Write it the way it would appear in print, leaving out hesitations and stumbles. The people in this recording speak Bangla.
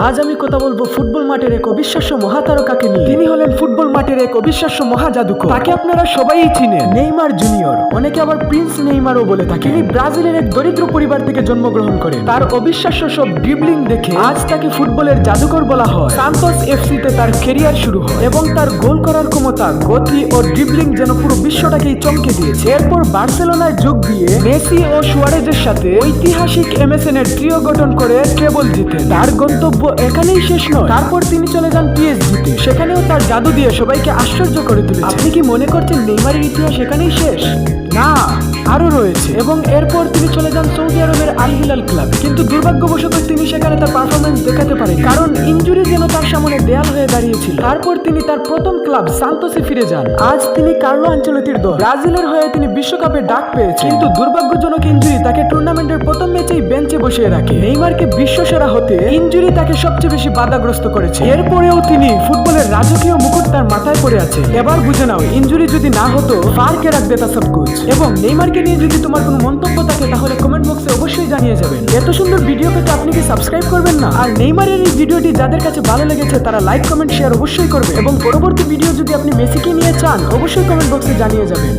আজ আমি কথা বলবো ফুটবল মাঠের এক অবিশ্বাস্য মহাতারকাকে নিয়ে। তিনি হলেন ফুটবল মাঠের এক অবিশ্বাস্য মহাজাদুকর। তাকে আপনারা সবাই চিনেন, নেইমার জুনিয়র, অনেকে আবার প্রিন্স নেইমারও বলে থাকে। তিনি ব্রাজিলের এক দরিদ্র পরিবার থেকে জন্মগ্রহণ করেন। তার অবিশ্বাস্য সব ড্রিবলিং দেখে আজ তাকে ফুটবলের জাদুকর বলা হয়। সান্তোস এফসিতে তার ক্যারিয়ার শুরু হয় এবং তার গোল করার ক্ষমতা, গতি ও ড্রিবলিং যেন পুরো বিশ্বটাকেই চমকে দিয়েছে। এরপর বার্সেলোনায় যোগ দিয়ে মেসি ও সুয়ারেজের সাথে ঐতিহাসিক এমএসএন এর ট্রিও গঠন করে ট্রেবল জিতেন। তার গন্তব্য এখানেই শেষ নয়, তারপর তিনি চলে যান পিএসজিতে। সেখানেও তার জাদু দিয়ে সবাইকে আশ্চর্য করে তুলেছে। আপনি কি মনে করছেন নেইমারের ইতিহাস এখানেই শেষ? না, আরো রয়েছে। এবং এরপর তিনি চলে যান সৌদি আরবের আল হিলাল ক্লাব, কিন্তু দুর্ভাগ্যবশত তিনি সেখানে তার পারফরমেন্স দেখাতে পারেন, কারণ ইনজুরি যেন তার সামনে দেয়াল হয়ে দাঁড়িয়েছিল। তারপর তিনি তার প্রথম ক্লাব সান্তোসে ফিরে যান। আজ তিনি কার্লো আনচেলত্তির দল ব্রাজিলের হয়ে তিনি বিশ্বকাপে ডাক পেয়েছেন, কিন্তু দুর্ভাগ্যজনক ইনজুরি তাকে টুর্নামেন্টের প্রথম ম্যাচেই বেঞ্চে বসিয়ে রাখে। নেইমারকে বিশ্বসেরা হতে ইনজুরি তাকে সবচেয়ে বেশি বাধাগ্রস্ত করেছে। এরপরেও তিনি ফুটবলের রাজকীয় মুকুট তার মাথায় পড়ে আছে। এবার বুঝে নাও, ইনজুরি যদি না হতো ফার কে রাখ দেতা সব কুছ। এবং নেইমারকে নিয়ে যদি তোমার কোনো মন্তব্য থাকে তাহলে কমেন্ট বক্সে অবশ্যই জানিয়ে যাবেন। এত সুন্দর ভিডিও পেতে আপনি কি সাবস্ক্রাইব করবেন না? আর নেইমারের এই ভিডিওটি যাদের কাছে ভালো লেগেছে তারা লাইক, কমেন্ট, শেয়ার অবশ্যই করবে। এবং পরবর্তী ভিডিও যদি আপনি মেসিকে নিয়ে চান অবশ্যই কমেন্ট বক্সে জানিয়ে যাবেন।